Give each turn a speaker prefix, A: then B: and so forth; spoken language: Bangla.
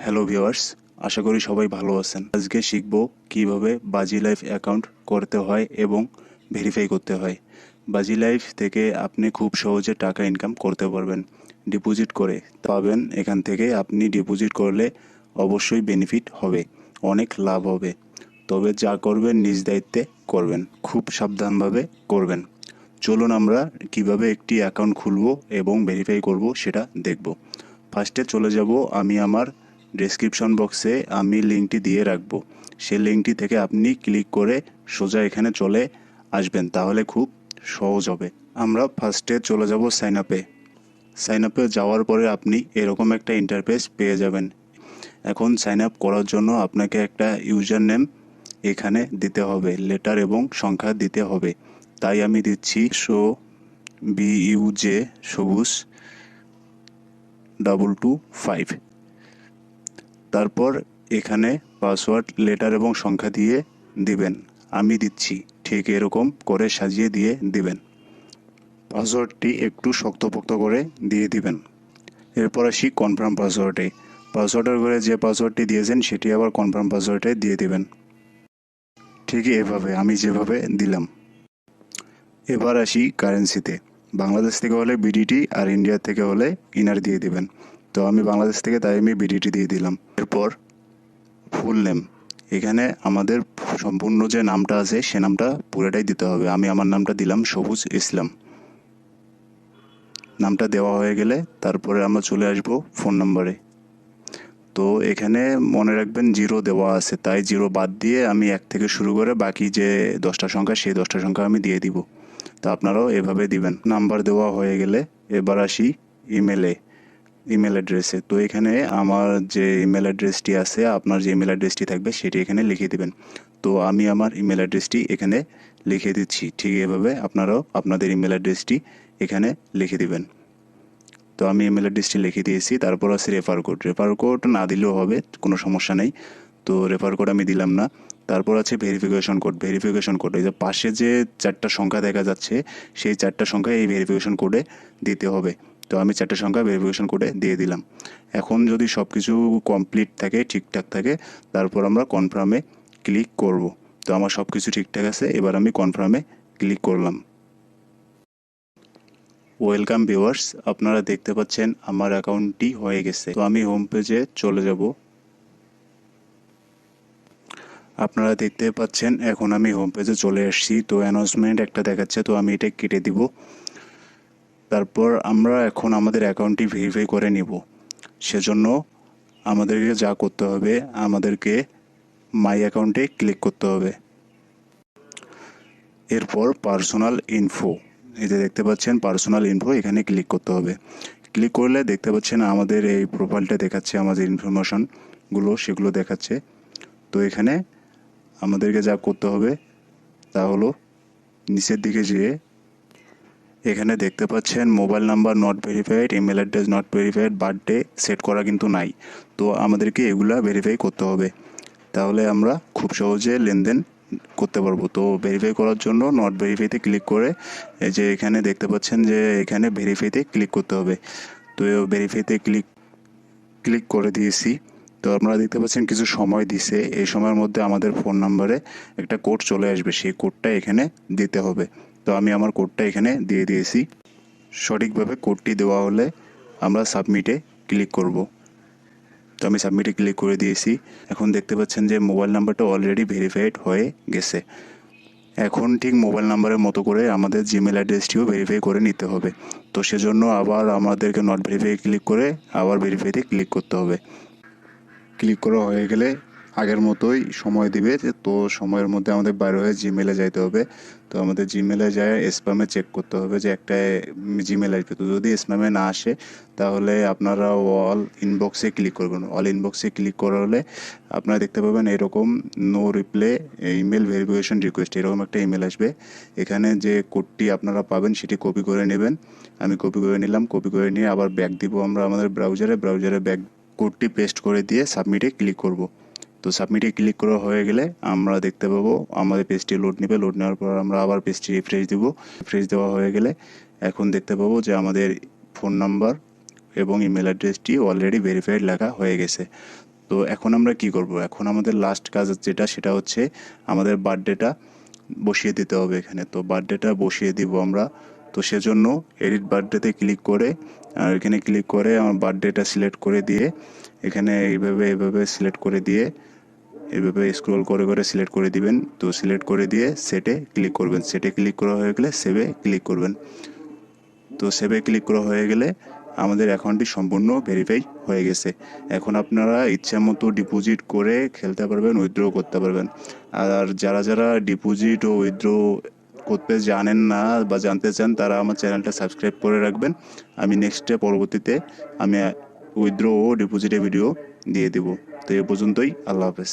A: হ্যালো ভিউয়ার্স, আশা করি সবাই ভালো আছেন। আজকে শিখব কিভাবে বাজি লাইফ অ্যাকাউন্ট করতে হয় এবং ভেরিফাই করতে হয়। বাজি লাইফ থেকে আপনি খুব সহজে টাকা ইনকাম করতে পারবেন ডিপোজিট করে পাবেন। এখান থেকে আপনি ডিপোজিট করলে অবশ্যই বেনিফিট হবে, অনেক লাভ হবে। তবে যা করবেন নিজ দায়িত্বে করবেন, খুব সাবধানভাবে করবেন। চলুন আমরা কিভাবে একটি অ্যাকাউন্ট খুলব এবং ভেরিফাই করব সেটা দেখব। ফার্স্টে চলে যাব, আমি আমার ডেসক্রিপশন বক্সে আমি লিঙ্কটি দিয়ে রাখব। সেই লিঙ্কটি থেকে আপনি ক্লিক করে সোজা এখানে চলে আসবেন, তাহলে খুব সহজ হবে। আমরা ফার্স্টে চলে যাব সাইন আপে। সাইন আপে যাওয়ার পরে আপনি এরকম একটা ইন্টারফেস পেয়ে যাবেন। এখন সাইন আপ করার জন্য আপনাকে একটা ইউজার নেম এখানে দিতে হবে, লেটার এবং সংখ্যা দিতে হবে। তাই আমি দিচ্ছি BUJ সবুজ 225। তারপর এখানে পাসওয়ার্ড লেটার এবং সংখ্যা দিয়ে দিবেন। আমি দিচ্ছি, ঠিক এরকম করে সাজিয়ে দিয়ে দিবেন। পাসওয়ার্ডটি একটু শক্তপোক্ত করে দিয়ে দিবেন। এরপর আসি কনফার্ম পাসওয়ার্ডে। পাসওয়ার্ডের ঘরে যে পাসওয়ার্ডটি দিয়েছেন সেটি আবার কনফার্ম পাসওয়ার্ডে দিয়ে দিবেন, ঠিক এভাবে আমি যেভাবে দিলাম। এবার আসি কারেন্সিতে। বাংলাদেশ থেকে হলে বিডিটি আর ইন্ডিয়া থেকে হলে ইনার দিয়ে দিবেন। তো আমি বাংলাদেশ থেকে, তাই আমি বিডিটি দিয়ে দিলাম। এরপর ফুল নেম, এখানে আমাদের সম্পূর্ণ যে নামটা আছে সে নামটা পুরোটাই দিতে হবে। আমি আমার নামটা দিলাম সবুজ ইসলাম। নামটা দেওয়া হয়ে গেলে তারপরে আমরা চলে আসব ফোন নম্বরে। তো এখানে মনে রাখবেন 0 দেওয়া আছে, তাই 0 বাদ দিয়ে আমি 1 থেকে শুরু করে বাকি যে 10টা সংখ্যা সেই 10টা সংখ্যা আমি দিয়ে দিব। তো আপনারাও এভাবে দিবেন। নাম্বার দেওয়া হয়ে গেলে এবার আসি ইমেল অ্যাড্রেসে। তো এখানে আমার যে ইমেল অ্যাড্রেসটি আছে, আপনার যে ইমেল অ্যাড্রেসটি থাকবে সেটি এখানে লিখে দিবেন। তো আমি আমার ইমেল অ্যাড্রেসটি এখানে লিখে দিচ্ছি, ঠিক এভাবে আপনারাও আপনাদের ইমেল অ্যাড্রেসটি এখানে লিখে দিবেন। তো আমি ইমেল অ্যাড্রেসটি লিখে দিয়েছি। তারপর আছে রেফার কোড না দিলেও হবে, কোনো সমস্যা নেই। তো রেফার কোড আমি দিলাম না। তারপর আছে ভেরিফিকেশন কোড। এই যে পাশে যে 4টা সংখ্যা দেখা যাচ্ছে সেই 4টা সংখ্যা এই ভেরিফিকেশন কোডে দিতে হবে। তো আমি 4টা সংখ্যা ভেরিফিকেশন কোডে দিয়ে দিলাম। এখন যদি সব কিছু কমপ্লিট থাকে, ঠিকঠাক থাকে, তারপর আমরা কনফার্মে ক্লিক করব। তো আমার সব কিছু ঠিকঠাক আছে, এবার আমি কনফার্মে ক্লিক করলাম। ওয়েলকাম ভিউয়ার্স, আপনারা দেখতে পাচ্ছেন আমার অ্যাকাউন্টটি হয়ে গেছে। তো আমি হোম পেজে চলে যাব। আপনারা দেখতে পাচ্ছেন এখন আমি হোম পেজে চলে এসেছি। তো অ্যানাউন্সমেন্ট একটা দেখাচ্ছে, তো আমি এটা কেটে দিব। তারপর আমরা এখন আমাদের অ্যাকাউন্টটি ভেরিফাই করে নিব। সেজন্য আমাদেরকে যা করতে হবে, আমাদেরকে মাই অ্যাকাউন্টে ক্লিক করতে হবে। এরপর পার্সোনাল ইনফো, এই যে দেখতে পাচ্ছেন পার্সোনাল ইনফো, এখানে ক্লিক করতে হবে। ক্লিক করলে দেখতে পাচ্ছেন আমাদের এই প্রোফাইলটা দেখাচ্ছে, আমাদের ইনফরমেশনগুলো সেগুলো দেখাচ্ছে। তো এখানে আমাদেরকে যা করতে হবে তা হলো নিচের দিকে যেয়ে এখানে দেখতে পাচ্ছেন mobile number not verified, email address not verified, birthday set করা কিন্তু নাই। তো আমাদেরকে এগুলা ভেরিফাই করতে হবে, তাহলে আমরা খুব সহজে লেনদেন করতে পারবো। তো ভেরিফাই করার জন্য নট ভেরিফাইতে ক্লিক করে এই যে এখানে দেখতে পাচ্ছেন যে এখানে ভেরিফাইতে ক্লিক করতে হবে। তো ভেরিফাইতে ক্লিক করে দিয়েছি। তো আপনারা দেখতে পাচ্ছেন কিছু সময় দিছে, এই সময়ের মধ্যে আমাদের ফোন নাম্বারে একটা কোড চলে আসবে, সেই কোডটা এখানে দিতে হবে। তো আমি আমার কোডটা এখানে দিয়ে দিয়েছি। সঠিকভাবে কোডটি দেওয়া হলে আমরা সাবমিটে ক্লিক করব। তো আমি সাবমিটে ক্লিক করে দিয়েছি। এখন দেখতে পাচ্ছেন যে মোবাইল নাম্বারটা অলরেডি ভেরিফাইড হয়ে গেছে। এখন ঠিক মোবাইল নাম্বারের মতো করে আমাদের জিমেল অ্যাড্রেসটিও ভেরিফাই করে নিতে হবে। তো সেজন্য আবার আমাদেরকে নট ভেরিফাই ক্লিক করে আবার ভেরিফাইতে ক্লিক করতে হবে। ক্লিক করা হয়ে গেলে আগের মতোই সময় দিবে, তো সময়ের মধ্যে আমাদের বাইরে হয়ে জিমেলে যাইতে হবে। তো আমাদের জিমেলে যায় স্প্যামে চেক করতে হবে যে একটা জিমেল আসবে। তো যদি স্প্যামে না আসে তাহলে আপনারা অল ইনবক্সে ক্লিক করবেন। অল ইনবক্সে ক্লিক করা হলে আপনারা দেখতে পাবেন এরকম no reply email verification request, এরকম একটা ইমেল আসবে। এখানে যে কোডটি আপনারা পাবেন সেটি কপি করে নেবেন। আমি কপি করে নিলাম। কপি করে নিয়ে আবার ব্যাক দিব আমরা আমাদের ব্রাউজারে ব্যাক কোডটি পেস্ট করে দিয়ে সাবমিটে ক্লিক করব। তো সাবমিটে ক্লিক করা হয়ে গেলে আমরা দেখতে পাবো আমাদের পেজটি লোড নেবে। লোড নেওয়ার পর আমরা আবার পেজটি রিফ্রেশ দিব। রিফ্রেশ দেওয়া হয়ে গেলে এখন দেখতে পাবো যে আমাদের ফোন নাম্বার এবং ইমেল অ্যাড্রেসটি অলরেডি ভেরিফাইড লেখা হয়ে গেছে। তো এখন আমরা কি করব? এখন আমাদের লাস্ট কাজ যেটা সেটা হচ্ছে আমাদের বার্থডেটা বসিয়ে দিতে হবে এখানে। তো বার্থডেটা বসিয়ে দিব আমরা। তো সেজন্য এডিট বার্থডেতে ক্লিক করে আর এখানে ক্লিক করে আমার বার্থডেটা সিলেক্ট করে দিয়ে এখানে এইভাবে সিলেক্ট করে দিয়ে এইভাবে স্ক্রল করে করে সিলেক্ট করে দিবেন। তো সিলেক্ট করে দিয়ে সেটে ক্লিক করবেন। সেটে ক্লিক করা হয়ে গেলে সেভে ক্লিক করবেন। তো সেভে ক্লিক করা হয়ে গেলে আমাদের অ্যাকাউন্টটি সম্পূর্ণ ভেরিফাই হয়ে গেছে। এখন আপনারা ইচ্ছা মতো ডিপোজিট করে খেলতে পারবেন, উইথড্র করতে পারবেন। আর যারা যারা ডিপোজিট ও উইথড্র করতে জানেন না বা জানতে চান তারা আমার চ্যানেলটা সাবস্ক্রাইব করে রাখবেন। আমি পরবর্তীতে আমি উইথড্র ও ডিপোজিটের ভিডিও দিয়ে দেব। তো এ পর্যন্তই। আল্লাহ হাফেজ।